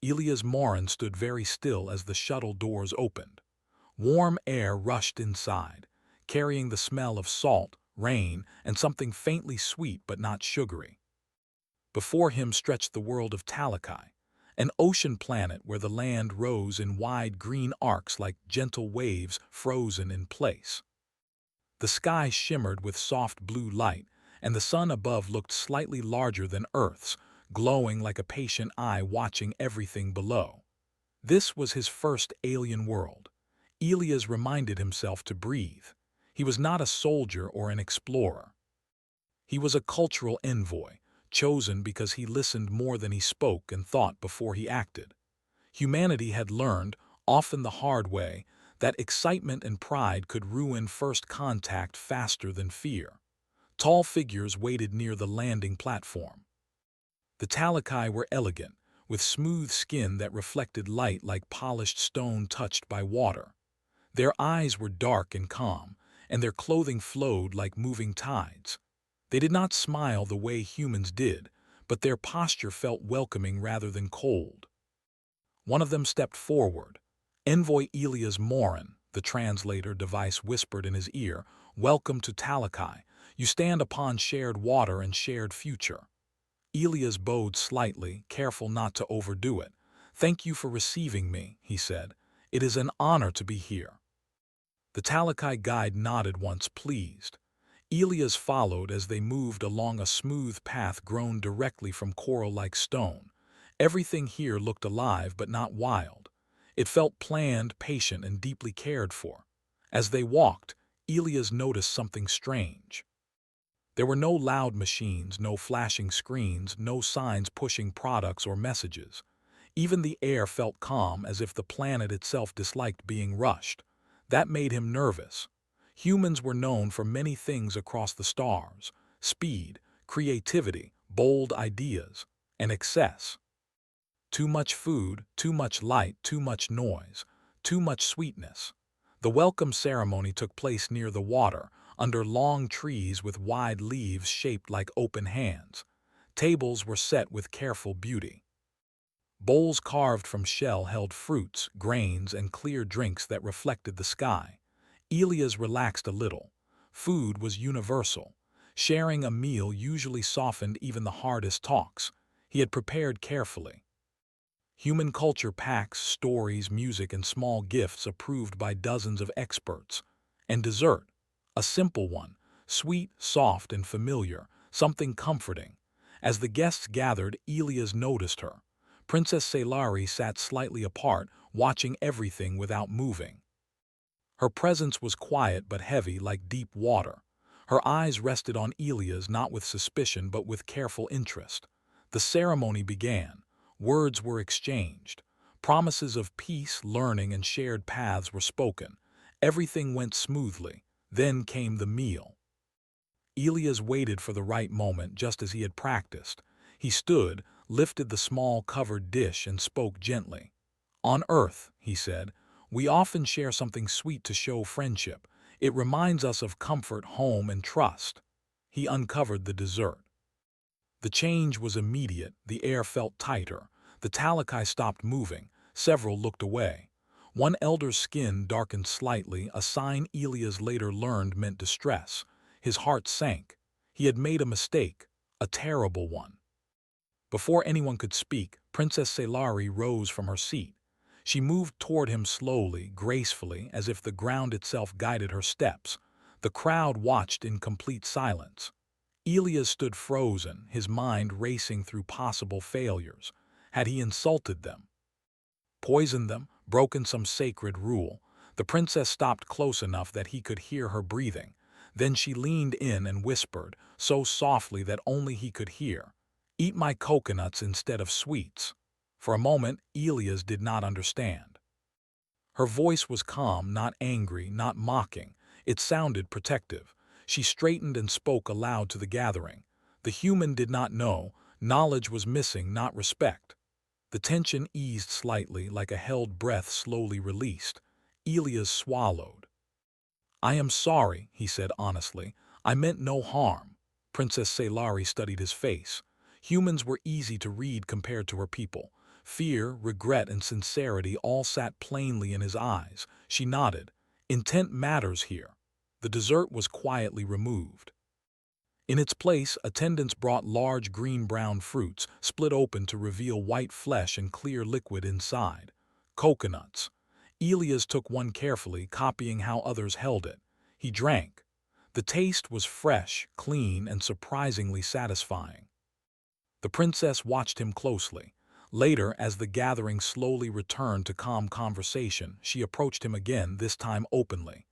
Elias Morin stood very still as the shuttle doors opened. Warm air rushed inside, carrying the smell of salt, rain, and something faintly sweet but not sugary. Before him stretched the world of Talakai, an ocean planet where the land rose in wide green arcs like gentle waves frozen in place. The sky shimmered with soft blue light, and the sun above looked slightly larger than Earth's, glowing like a patient eye watching everything below. This was his first alien world. Elias reminded himself to breathe. He was not a soldier or an explorer. He was a cultural envoy, chosen because he listened more than he spoke and thought before he acted. Humanity had learned, often the hard way, that excitement and pride could ruin first contact faster than fear. Tall figures waited near the landing platform. The Talakai were elegant, with smooth skin that reflected light like polished stone touched by water. Their eyes were dark and calm, and their clothing flowed like moving tides. They did not smile the way humans did, but their posture felt welcoming rather than cold. One of them stepped forward. Envoy Elias Morin, the translator device whispered in his ear, "Welcome to Talakai. You stand upon shared water and shared future." Elias bowed slightly, careful not to overdo it. "Thank you for receiving me," he said. "It is an honor to be here." The Talakai guide nodded once, pleased. Elias followed as they moved along a smooth path grown directly from coral-like stone. Everything here looked alive but not wild. It felt planned, patient, and deeply cared for. As they walked, Elias noticed something strange. There were no loud machines, no flashing screens, no signs pushing products or messages. Even the air felt calm, as if the planet itself disliked being rushed. That made him nervous. Humans were known for many things across the stars: speed, creativity, bold ideas, and excess. Too much food, too much light, too much noise, too much sweetness. The welcome ceremony took place near the water, under long trees with wide leaves shaped like open hands. Tables were set with careful beauty. Bowls carved from shell held fruits, grains, and clear drinks that reflected the sky. Elias relaxed a little. Food was universal. Sharing a meal usually softened even the hardest talks. He had prepared carefully. Human culture packs stories, music, and small gifts approved by dozens of experts. And dessert, a simple one, sweet, soft, and familiar, something comforting. As the guests gathered, Elias noticed her. Princess Sailari sat slightly apart, watching everything without moving. Her presence was quiet but heavy like deep water. Her eyes rested on Elias not with suspicion but with careful interest. The ceremony began. Words were exchanged. Promises of peace, learning, and shared paths were spoken. Everything went smoothly. Then came the meal. Elias waited for the right moment, just as he had practiced. He stood, lifted the small covered dish, and spoke gently. "On Earth," he said, "we often share something sweet to show friendship. It reminds us of comfort, home, and trust." He uncovered the dessert. The change was immediate. The air felt tighter. The Talakai stopped moving. Several looked away. One elder's skin darkened slightly, a sign Elias later learned meant distress. His heart sank. He had made a mistake, a terrible one. Before anyone could speak, Princess Sailari rose from her seat. She moved toward him slowly, gracefully, as if the ground itself guided her steps. The crowd watched in complete silence. Elias stood frozen, his mind racing through possible failures. Had he insulted them? Poisoned them? Broken some sacred rule? The princess stopped close enough that he could hear her breathing. Then she leaned in and whispered, so softly that only he could hear, "Eat my coconuts instead of sweets." For a moment, Elias did not understand. Her voice was calm, not angry, not mocking. It sounded protective. She straightened and spoke aloud to the gathering. The human did not know. Knowledge was missing, not respect. The tension eased slightly, like a held breath slowly released. Elias swallowed. "I am sorry," he said honestly. "I meant no harm." Princess Sailari studied his face. Humans were easy to read compared to her people. Fear, regret, and sincerity all sat plainly in his eyes. She nodded. Intent matters here. The dessert was quietly removed. In its place, attendants brought large green-brown fruits, split open to reveal white flesh and clear liquid inside. Coconuts. Elias took one carefully, copying how others held it. He drank. The taste was fresh, clean, and surprisingly satisfying. The princess watched him closely. Later, as the gathering slowly returned to calm conversation, she approached him again, this time openly.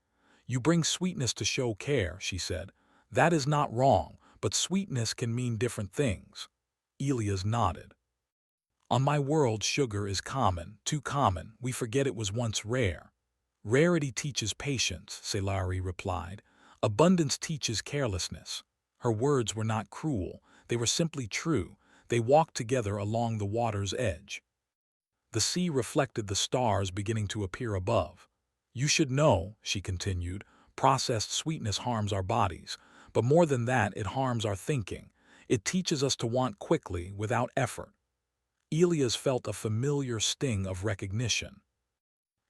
"You bring sweetness to show care," she said. "That is not wrong, but sweetness can mean different things." Elias nodded. "On my world, sugar is common, too common. We forget it was once rare." "Rarity teaches patience," Scifi replied. "Abundance teaches carelessness." Her words were not cruel, they were simply true. They walked together along the water's edge. The sea reflected the stars beginning to appear above. "You should know," she continued, "processed sweetness harms our bodies, but more than that, it harms our thinking. It teaches us to want quickly, without effort." Elias felt a familiar sting of recognition.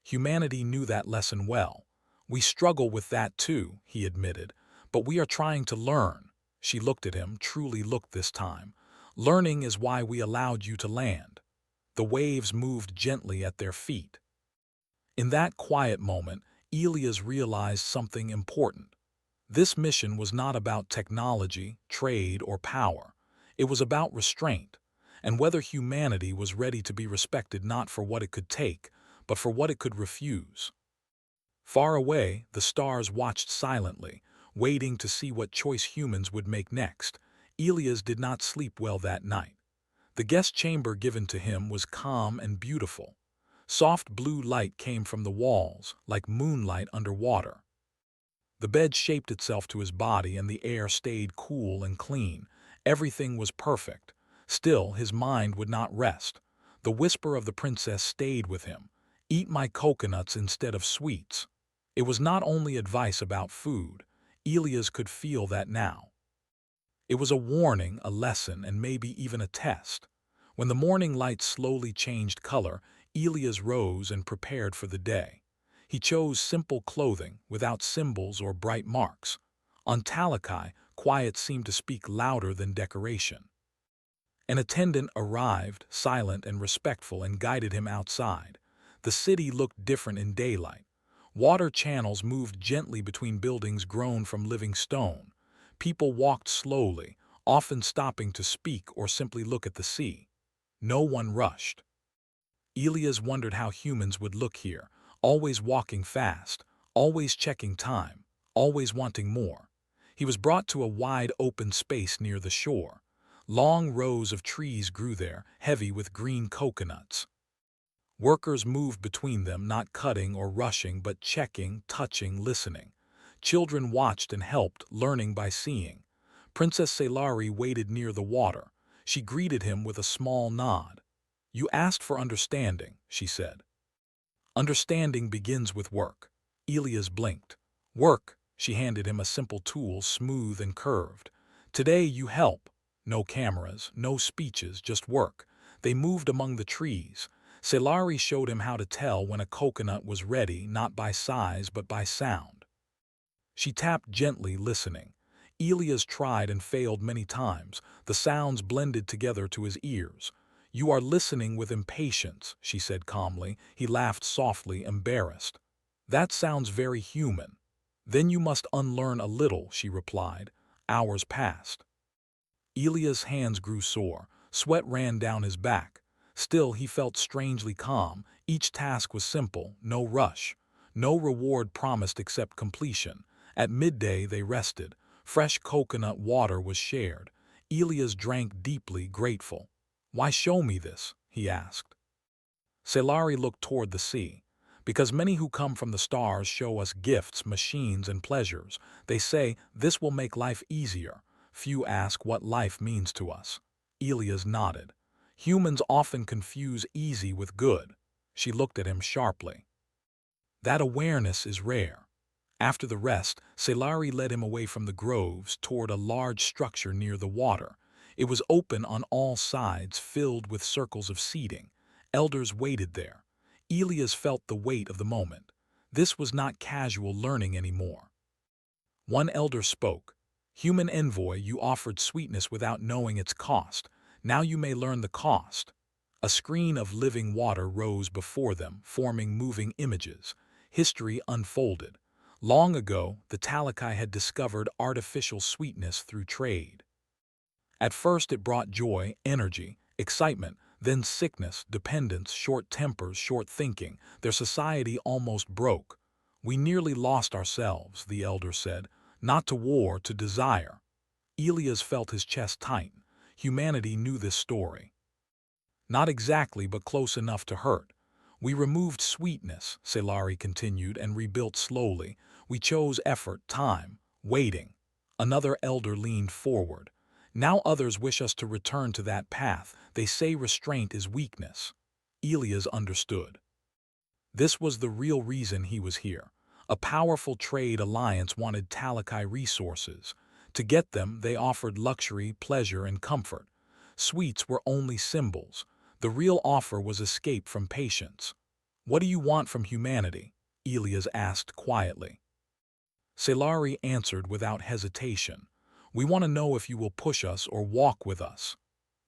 Humanity knew that lesson well. "We struggle with that too," he admitted, "but we are trying to learn." She looked at him, truly looked this time. "Learning is why we allowed you to land." The waves moved gently at their feet. In that quiet moment, Elias realized something important. This mission was not about technology, trade, or power. It was about restraint, and whether humanity was ready to be respected not for what it could take, but for what it could refuse. Far away, the stars watched silently, waiting to see what choice humans would make next. Elias did not sleep well that night. The guest chamber given to him was calm and beautiful. Soft blue light came from the walls, like moonlight underwater. The bed shaped itself to his body and the air stayed cool and clean. Everything was perfect. Still, his mind would not rest. The whisper of the princess stayed with him. "Eat my coconuts instead of sweets." It was not only advice about food. Elias could feel that now. It was a warning, a lesson, and maybe even a test. When the morning light slowly changed color, Elias rose and prepared for the day. He chose simple clothing, without symbols or bright marks. On Talakai, quiet seemed to speak louder than decoration. An attendant arrived, silent and respectful, and guided him outside. The city looked different in daylight. Water channels moved gently between buildings grown from living stone. People walked slowly, often stopping to speak or simply look at the sea. No one rushed. Elias wondered how humans would look here, always walking fast, always checking time, always wanting more. He was brought to a wide open space near the shore. Long rows of trees grew there, heavy with green coconuts. Workers moved between them, not cutting or rushing, but checking, touching, listening. Children watched and helped, learning by seeing. Princess Scifi waited near the water. She greeted him with a small nod. "You asked for understanding," she said. "Understanding begins with work." Elias blinked. "Work," she handed him a simple tool, smooth and curved. "Today you help." No cameras, no speeches, just work. They moved among the trees. Scifi showed him how to tell when a coconut was ready, not by size but by sound. She tapped gently, listening. Elias tried and failed many times. The sounds blended together to his ears. "You are listening with impatience," she said calmly. He laughed softly, embarrassed. "That sounds very human." "Then you must unlearn a little," she replied. Hours passed. Elias' hands grew sore. Sweat ran down his back. Still, he felt strangely calm. Each task was simple, no rush. No reward promised except completion. At midday they rested. Fresh coconut water was shared. Elias drank deeply, grateful. "Why show me this?" he asked. Scifi looked toward the sea. "Because many who come from the stars show us gifts, machines, and pleasures. They say, this will make life easier. Few ask what life means to us." Elias nodded. "Humans often confuse easy with good." She looked at him sharply. "That awareness is rare." After the rest, Scifi led him away from the groves toward a large structure near the water. It was open on all sides, filled with circles of seating. Elders waited there. Elias felt the weight of the moment. This was not casual learning anymore. One elder spoke. Human envoy, you offered sweetness without knowing its cost. Now you may learn the cost. A screen of living water rose before them, forming moving images. History unfolded. Long ago, the Talakai had discovered artificial sweetness through trade. At first it brought joy, energy, excitement, then sickness, dependence, short tempers, short thinking. Their society almost broke. We nearly lost ourselves, the elder said, not to war, to desire. Elias felt his chest tighten. Humanity knew this story. Not exactly, but close enough to hurt. We removed sweetness, Selari continued, and rebuilt slowly. We chose effort, time, waiting. Another elder leaned forward. Now others wish us to return to that path. They say restraint is weakness. Elias understood. This was the real reason he was here. A powerful trade alliance wanted Talakai resources. To get them, they offered luxury, pleasure, and comfort. Sweets were only symbols. The real offer was escape from patience. What do you want from humanity? Elias asked quietly. Selari answered without hesitation. We want to know if you will push us or walk with us.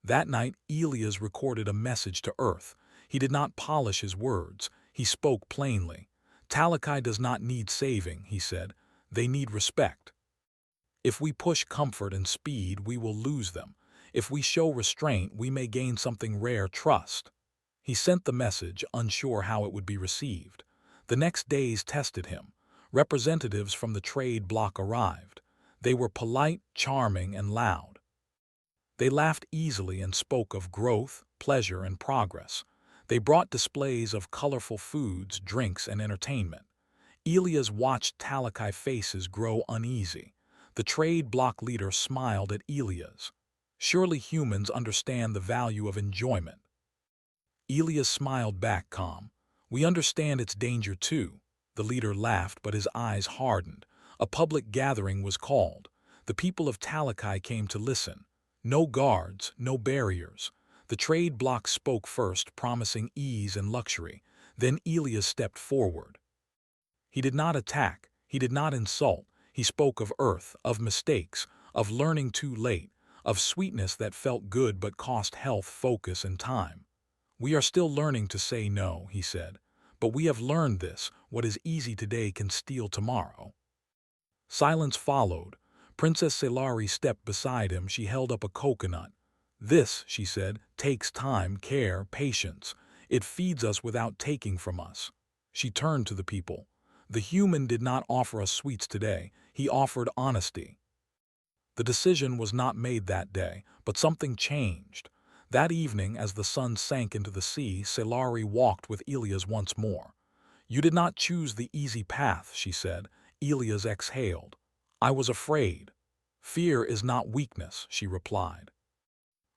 That night, Elias recorded a message to Earth. He did not polish his words. He spoke plainly. Talakai does not need saving, he said. They need respect. If we push comfort and speed, we will lose them. If we show restraint, we may gain something rare, trust. He sent the message, unsure how it would be received. The next days tested him. Representatives from the trade bloc arrived. They were polite, charming, and loud. They laughed easily and spoke of growth, pleasure, and progress. They brought displays of colorful foods, drinks, and entertainment. Elias watched Talakai faces grow uneasy. The trade bloc leader smiled at Elias. Surely humans understand the value of enjoyment. Elias smiled back calm. We understand its danger too. The leader laughed, but his eyes hardened. A public gathering was called. The people of Talakai came to listen. No guards, no barriers. The trade bloc spoke first, promising ease and luxury. Then Elias stepped forward. He did not attack. He did not insult. He spoke of earth, of mistakes, of learning too late, of sweetness that felt good but cost health, focus, and time. We are still learning to say no, he said. But we have learned this. What is easy today can steal tomorrow. Silence followed. Princess Selari stepped beside him. She held up a coconut. This, she said, takes time, care, patience. It feeds us without taking from us. She turned to the people. The human did not offer us sweets today. He offered honesty. The decision was not made that day, but something changed. That evening, as the sun sank into the sea, Selari walked with Elias once more. You did not choose the easy path, she said. Elias exhaled. I was afraid. Fear is not weakness, she replied.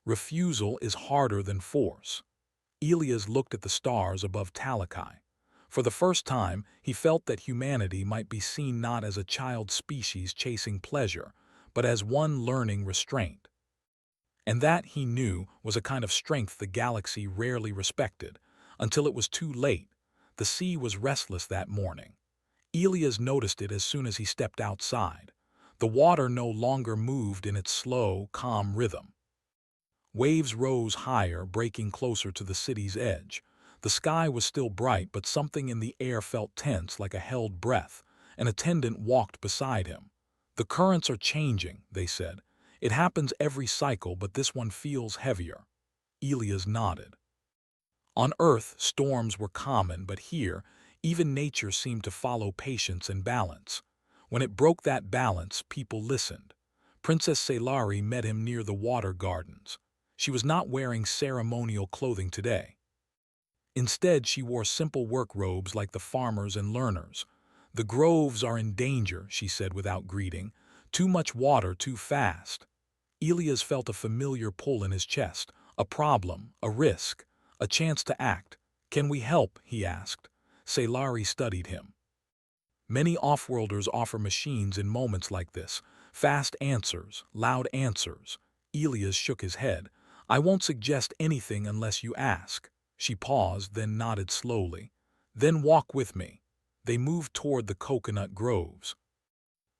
Refusal is harder than force. Elias looked at the stars above Talakai. For the first time, he felt that humanity might be seen not as a child species chasing pleasure, but as one learning restraint. And that, he knew, was a kind of strength the galaxy rarely respected, until it was too late. The sea was restless that morning. Elias noticed it as soon as he stepped outside. The water no longer moved in its slow, calm rhythm. Waves rose higher, breaking closer to the city's edge. The sky was still bright, but something in the air felt tense, like a held breath. An attendant walked beside him. The currents are changing, they said. It happens every cycle, but this one feels heavier. Elias nodded. On Earth, storms were common, but here, even nature seemed to follow patience and balance. When it broke that balance, people listened. Princess Selari met him near the water gardens. She was not wearing ceremonial clothing today. Instead, she wore simple work robes like the farmers and learners. The groves are in danger, she said without greeting. Too much water, too fast. Elias felt a familiar pull in his chest. A problem, a risk, a chance to act. Can we help? He asked. Selari studied him. Many off-worlders offer machines in moments like this. Fast answers, loud answers. Elias shook his head. I won't suggest anything unless you ask. She paused, then nodded slowly. Then walk with me. They moved toward the coconut groves.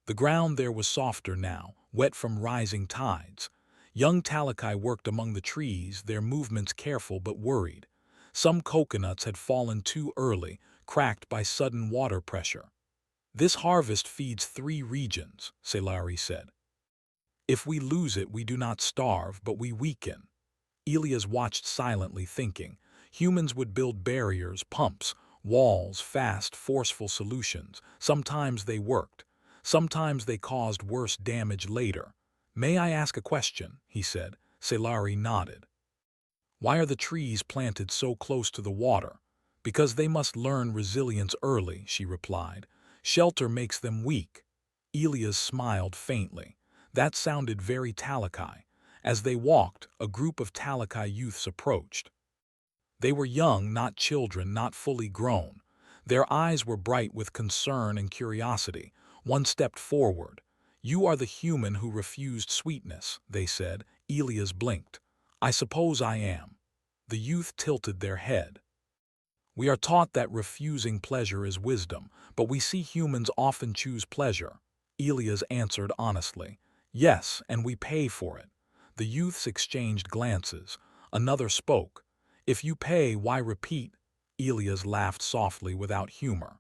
The ground there was softer now, wet from rising tides. Young Talakai worked among the trees, their movements careful but worried. Some coconuts had fallen too early, cracked by sudden water pressure. This harvest feeds 3 regions, Selari said. If we lose it, we do not starve, but we weaken. Elias watched silently, thinking. Humans would build barriers, pumps, walls, fast, forceful solutions. Sometimes they worked. Sometimes they caused worse damage later. May I ask a question? He said. Selari nodded. Why are the trees planted so close to the water? Because they must learn resilience early, she replied. Shelter makes them weak. Elias smiled faintly. That sounded very Talakai. As they walked, a group of Talakai youths approached. They were young, not children, not fully grown. Their eyes were bright with concern and curiosity. One stepped forward. You are the human who refused sweetness, they said. Elias blinked. I suppose I am. The youth tilted their head. We are taught that refusing pleasure is wisdom, but we see humans often choose pleasure. Elias answered honestly. Yes, and we pay for it. The youths exchanged glances. Another spoke. If you pay, why repeat? Elias laughed softly without humor.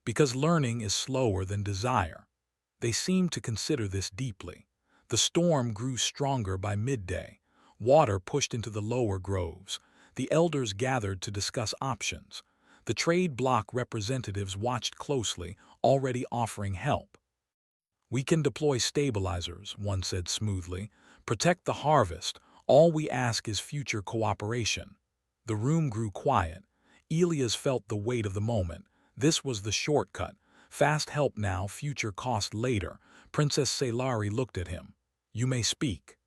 Because learning is slower than desire. They seemed to consider this deeply. The storm grew stronger by midday. Water pushed into the lower groves. The elders gathered to discuss options. The trade bloc representatives watched closely, already offering help. We can deploy stabilizers, one said smoothly. Protect the harvest. All we ask is future cooperation. The room grew quiet. Elias felt the weight of the moment. This was the shortcut. Fast help now, future cost later. Princess Selari looked at him. You may speak.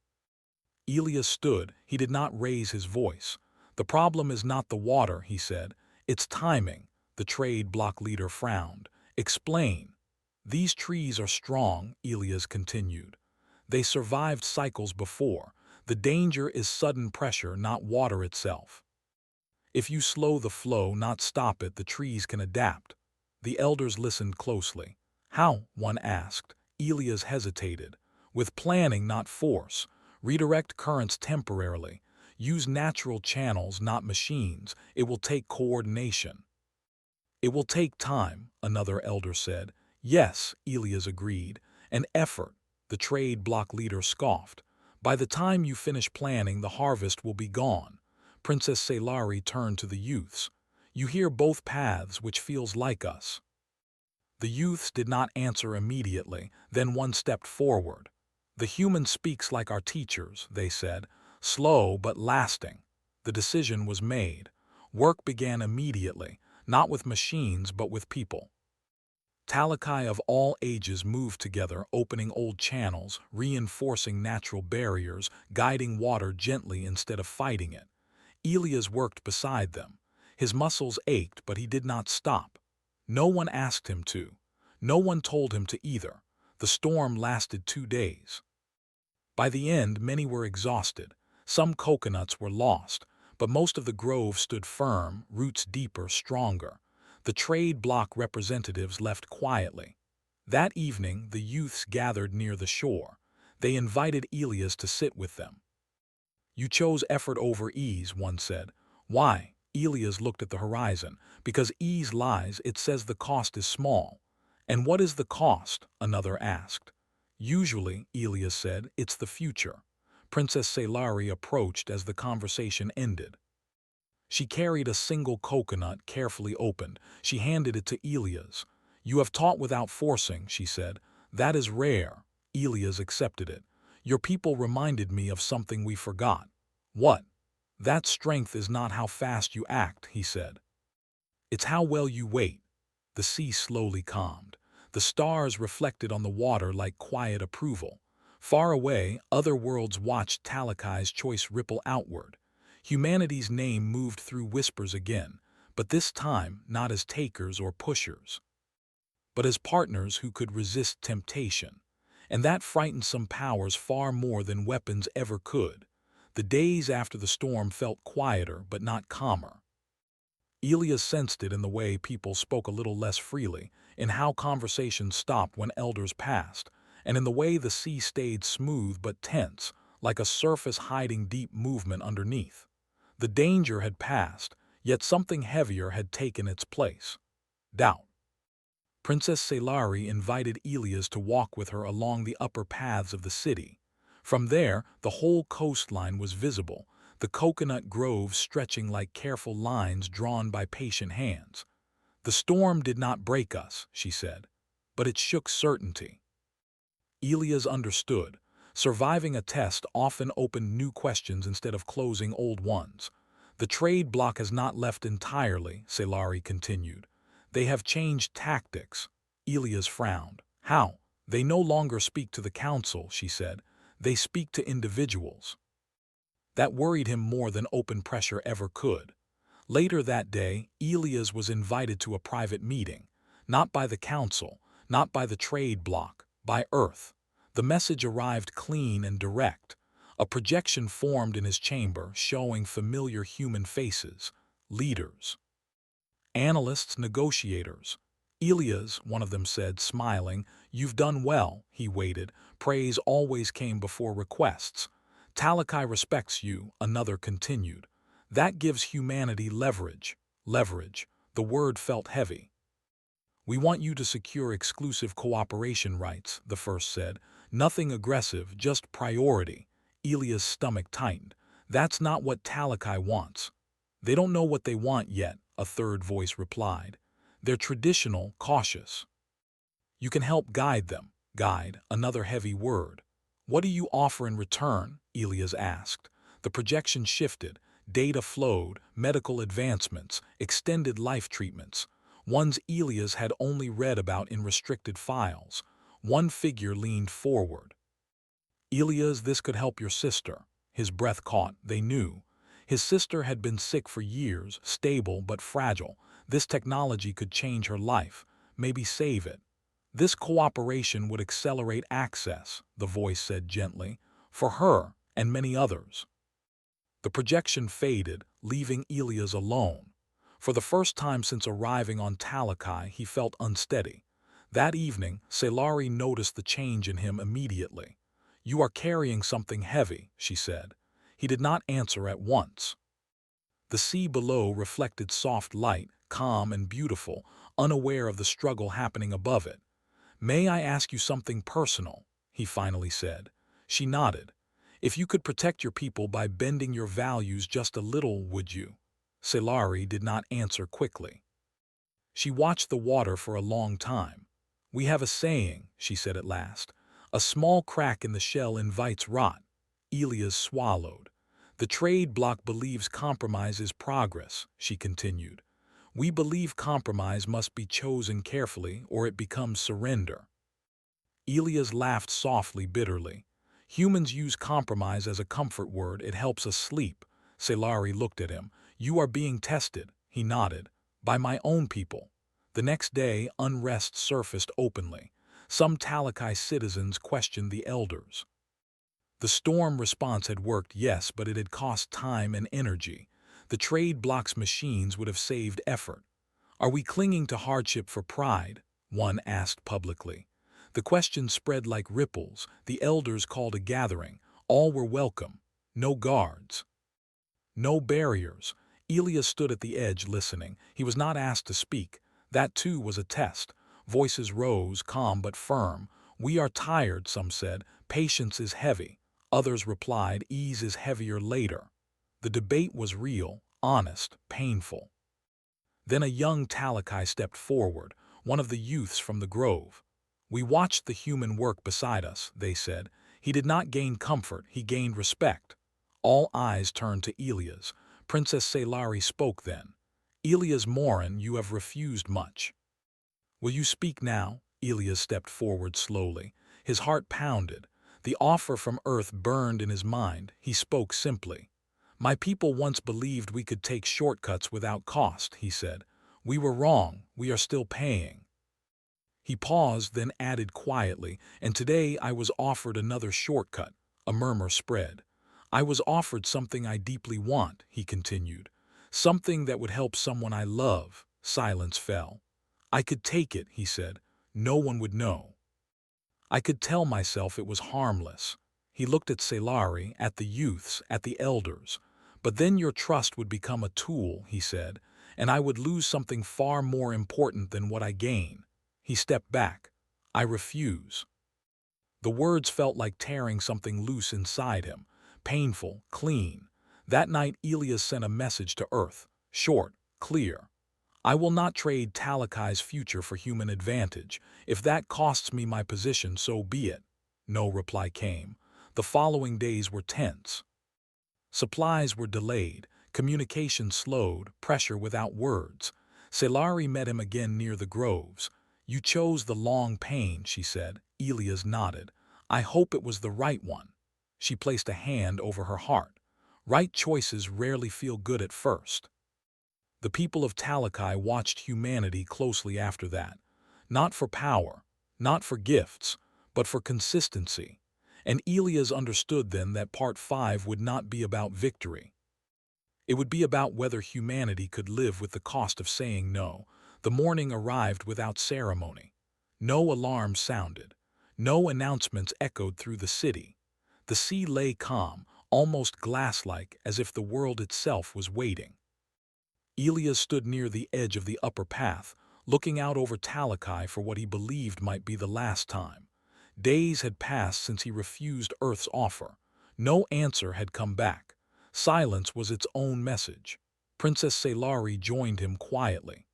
Elias stood. He did not raise his voice. The problem is not the water, he said. It's timing. The trade bloc leader frowned. Explain. These trees are strong, Elias continued. They survived cycles before. The danger is sudden pressure, not water itself. If you slow the flow, not stop it, the trees can adapt. The elders listened closely. How? One asked. Elias hesitated. With planning, not force. Redirect currents temporarily. Use natural channels, not machines. It will take coordination. It will take time, another elder said. Yes, Elias agreed. An effort, the trade bloc leader scoffed. By the time you finish planning, the harvest will be gone. Princess Selari turned to the youths. You hear both paths, which feels like us. The youths did not answer immediately, then one stepped forward. The human speaks like our teachers, they said, slow but lasting. The decision was made. Work began immediately, not with machines but with people. Talakai of all ages moved together, opening old channels, reinforcing natural barriers, guiding water gently instead of fighting it. Elias worked beside them. His muscles ached, but he did not stop. No one asked him to. No one told him to either. The storm lasted 2 days. By the end, many were exhausted. Some coconuts were lost, but most of the grove stood firm, roots deeper, stronger. The trade bloc representatives left quietly. That evening, the youths gathered near the shore. They invited Elias to sit with them. You chose effort over ease, one said. Why? Elias looked at the horizon. Because ease lies, it says the cost is small. And what is the cost? Another asked. Usually, Elias said, it's the future. Princess Selari approached as the conversation ended. She carried a single coconut carefully opened. She handed it to Elias. You have taught without forcing, she said. That is rare. Elias accepted it. Your people reminded me of something we forgot. What? That strength is not how fast you act, he said. It's how well you wait. The sea slowly calmed. The stars reflected on the water like quiet approval. Far away, other worlds watched Talakai's choice ripple outward. Humanity's name moved through whispers again, but this time not as takers or pushers, but as partners who could resist temptation. And that frightened some powers far more than weapons ever could. The days after the storm felt quieter but not calmer. Elias sensed it in the way people spoke a little less freely, in how conversations stopped when elders passed, and in the way the sea stayed smooth but tense, like a surface hiding deep movement underneath. The danger had passed, yet something heavier had taken its place. Doubt. Princess Selari invited Elias to walk with her along the upper paths of the city. From there, the whole coastline was visible, the coconut groves stretching like careful lines drawn by patient hands. The storm did not break us, she said, but it shook certainty. Elias understood. Surviving a test often opened new questions instead of closing old ones. The trade bloc has not left entirely, Selari continued. They have changed tactics. Elias frowned. How? They no longer speak to the council, she said. They speak to individuals. That worried him more than open pressure ever could. Later that day, Elias was invited to a private meeting. Not by the council, not by the trade bloc, by Earth. The message arrived clean and direct. A projection formed in his chamber showing familiar human faces, leaders, analysts, negotiators. Elias, one of them said, smiling, "You've done well." He waited. Praise always came before requests. "Talakai respects you," another continued. "That gives humanity leverage." Leverage. The word felt heavy. "We want you to secure exclusive cooperation rights," the first said. "Nothing aggressive, just priority." Elias' stomach tightened. "That's not what Talakai wants." "They don't know what they want yet," a third voice replied. "They're traditional, cautious." "You can help guide them." Guide, another heavy word. "What do you offer in return?" Elias asked. The projection shifted. Data flowed, medical advancements, extended life treatments. Ones Elias had only read about in restricted files. One figure leaned forward. "Elias, this could help your sister." His breath caught. They knew. His sister had been sick for years, stable but fragile. This technology could change her life, maybe save it. "This cooperation would accelerate access," the voice said gently, "for her and many others." The projection faded, leaving Elias alone. For the first time since arriving on Talakai, he felt unsteady. That evening, Selari noticed the change in him immediately. "You are carrying something heavy," she said. He did not answer at once. The sea below reflected soft light, calm and beautiful, unaware of the struggle happening above it. "May I ask you something personal?" he finally said. She nodded. "If you could protect your people by bending your values just a little, would you?" Selari did not answer quickly. She watched the water for a long time. "We have a saying," she said at last. "A small crack in the shell invites rot." Elias swallowed. "The trade bloc believes compromise is progress," she continued. "We believe compromise must be chosen carefully or it becomes surrender." Elias laughed softly, bitterly. "Humans use compromise as a comfort word. It helps us sleep." Selari looked at him. "You are being tested," he nodded, "by my own people." The next day, unrest surfaced openly. Some Talakai citizens questioned the elders. The storm response had worked, yes, but it had cost time and energy. The trade bloc's machines would have saved effort. "Are we clinging to hardship for pride?" one asked publicly. The question spread like ripples. The elders called a gathering. All were welcome. No guards. No barriers. Elias stood at the edge listening. He was not asked to speak. That too was a test. Voices rose, calm but firm. "We are tired," some said. "Patience is heavy." Others replied, "Ease is heavier later." The debate was real, honest, painful. Then a young Talakai stepped forward, one of the youths from the grove. "We watched the human work beside us," they said. "He did not gain comfort, he gained respect." All eyes turned to Elias. Princess Selari spoke then. "Elias Morin, you have refused much. Will you speak now?" Elias stepped forward slowly. His heart pounded. The offer from Earth burned in his mind. He spoke simply. "My people once believed we could take shortcuts without cost," he said. "We were wrong. We are still paying." He paused, then added quietly, "And today I was offered another shortcut." A murmur spread. I was offered something I deeply want, he continued. Something that would help someone I love. Silence fell. I could take it, he said. No one would know. I could tell myself it was harmless. He looked at Celari, at the youths, at the elders. But then your trust would become a tool, he said, and I would lose something far more important than what I gain. He stepped back. I refuse. The words felt like tearing something loose inside him, painful, clean. That night Elias sent a message to Earth, short, clear. I will not trade Talakai's future for human advantage. If that costs me my position, so be it. No reply came. The following days were tense. Supplies were delayed, communication slowed, pressure without words. Celari met him again near the groves. You chose the long pain, she said. Elias nodded. I hope it was the right one. She placed a hand over her heart. Right choices rarely feel good at first. The people of Talakai watched humanity closely after that. Not for power, not for gifts, but for consistency. And Elias understood then that Part 5 would not be about victory. It would be about whether humanity could live with the cost of saying no. The morning arrived without ceremony. No alarms sounded. No announcements echoed through the city. The sea lay calm, almost glass-like, as if the world itself was waiting. Elias stood near the edge of the upper path, looking out over Talakai for what he believed might be the last time. Days had passed since he refused Earth's offer. No answer had come back. Silence was its own message. Princess Celari joined him quietly.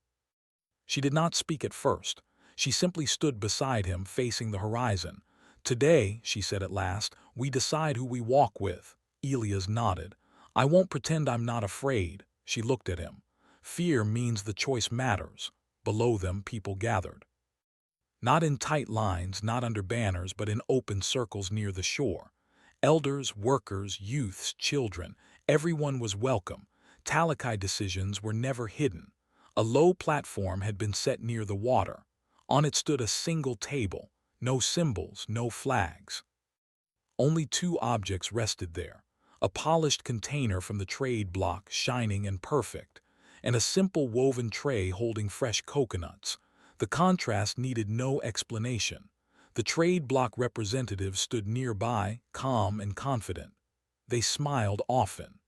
She did not speak at first. She simply stood beside him, facing the horizon. Today, she said at last, we decide who we walk with. Elias nodded. I won't pretend I'm not afraid. She looked at him. Fear means the choice matters. Below them, people gathered. Not in tight lines, not under banners, but in open circles near the shore. Elders, workers, youths, children, everyone was welcome. Talakai decisions were never hidden. A low platform had been set near the water. On it stood a single table. No symbols, no flags. Only two objects rested there. A polished container from the trade block, shining and perfect, and a simple woven tray holding fresh coconuts. The contrast needed no explanation. The trade block representatives stood nearby, calm and confident. They smiled often.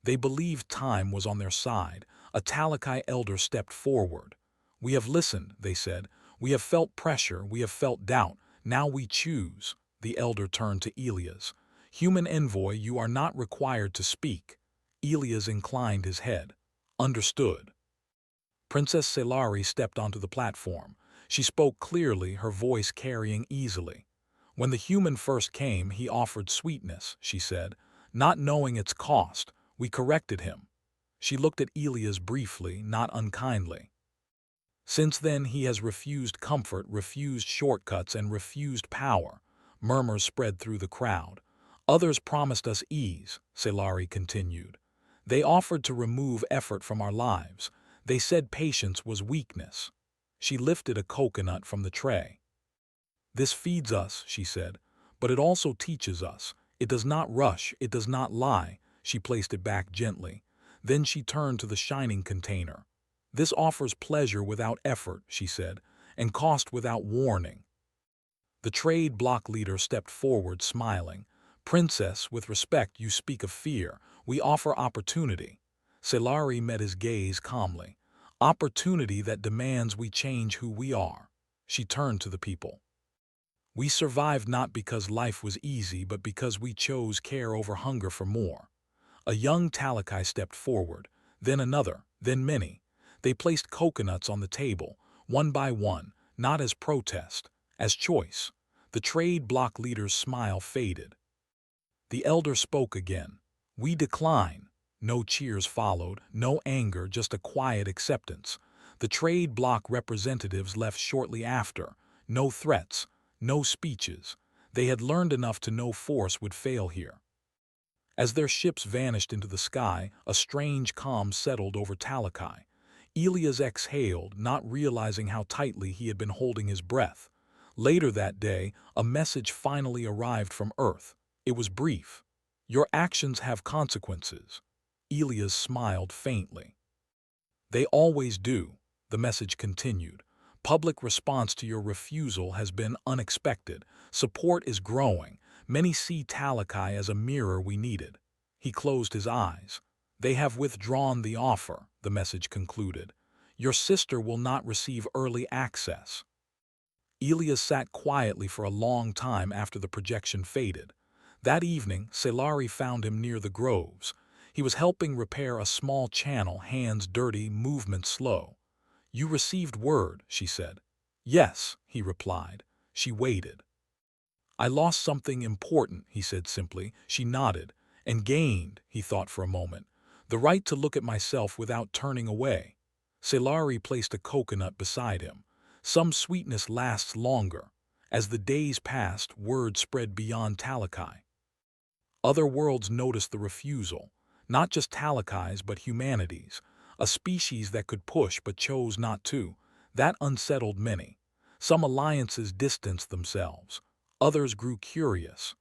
They believed time was on their side. A Talakai elder stepped forward. We have listened, they said. We have felt pressure, we have felt doubt. Now we choose. The elder turned to Elias. Human envoy, you are not required to speak. Elias inclined his head. Understood. Princess Celari stepped onto the platform. She spoke clearly, her voice carrying easily. When the human first came, he offered sweetness, she said. Not knowing its cost, we corrected him. She looked at Elias briefly, not unkindly. Since then he has refused comfort, refused shortcuts, and refused power. Murmurs spread through the crowd. Others promised us ease, Celari continued. They offered to remove effort from our lives. They said patience was weakness. She lifted a coconut from the tray. This feeds us, she said, but it also teaches us. It does not rush, it does not lie. She placed it back gently. Then she turned to the shining container. This offers pleasure without effort, she said, and cost without warning. The trade block leader stepped forward, smiling. Princess, with respect, you speak of fear. We offer opportunity. Celari met his gaze calmly. Opportunity that demands we change who we are. She turned to the people. We survived not because life was easy, but because we chose care over hunger for more. A young Talakai stepped forward, then another, then many. They placed coconuts on the table, one by one, not as protest, as choice. The trade block leader's smile faded. The elder spoke again. We decline. No cheers followed, no anger, just a quiet acceptance. The trade block representatives left shortly after. No threats, no speeches. They had learned enough to know force would fail here. As their ships vanished into the sky, a strange calm settled over Talakai. Elias exhaled, not realizing how tightly he had been holding his breath. Later that day, a message finally arrived from Earth. It was brief. Your actions have consequences. Elias smiled faintly. They always do, the message continued. Public response to your refusal has been unexpected. Support is growing. Many see Talakai as a mirror we needed. He closed his eyes. They have withdrawn the offer, the message concluded. Your sister will not receive early access. Elias sat quietly for a long time after the projection faded. That evening, Selari found him near the groves. He was helping repair a small channel, hands dirty, movement slow. "You received word," she said. "Yes," he replied. She waited. "I lost something important," he said simply. She nodded. "And gained," he thought for a moment, "the right to look at myself without turning away." Selari placed a coconut beside him. Some sweetness lasts longer. As the days passed, word spread beyond Talakai. Other worlds noticed the refusal, not just Talakai's but humanity's, a species that could push but chose not to. That unsettled many. Some alliances distanced themselves. Others grew curious.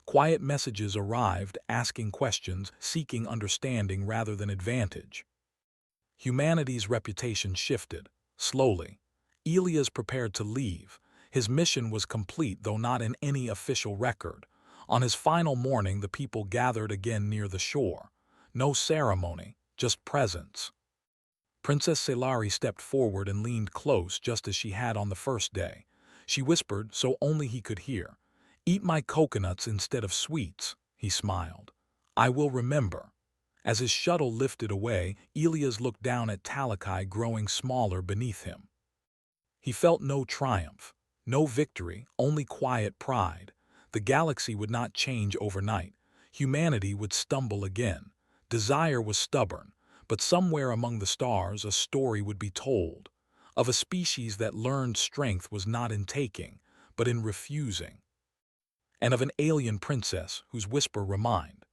Quiet messages arrived, asking questions, seeking understanding rather than advantage. Humanity's reputation shifted, slowly. Elias prepared to leave. His mission was complete, though not in any official record. On his final morning, the people gathered again near the shore. No ceremony, just presence. Princess Selari stepped forward and leaned close, just as she had on the first day. She whispered, so only he could hear, "Eat my coconuts instead of sweets," he smiled. "I will remember." As his shuttle lifted away, Elias looked down at Talakai growing smaller beneath him. He felt no triumph, no victory, only quiet pride. The galaxy would not change overnight. Humanity would stumble again. Desire was stubborn, but somewhere among the stars a story would be told, of a species that learned strength was not in taking, but in refusing, and of an alien princess whose whisper reminded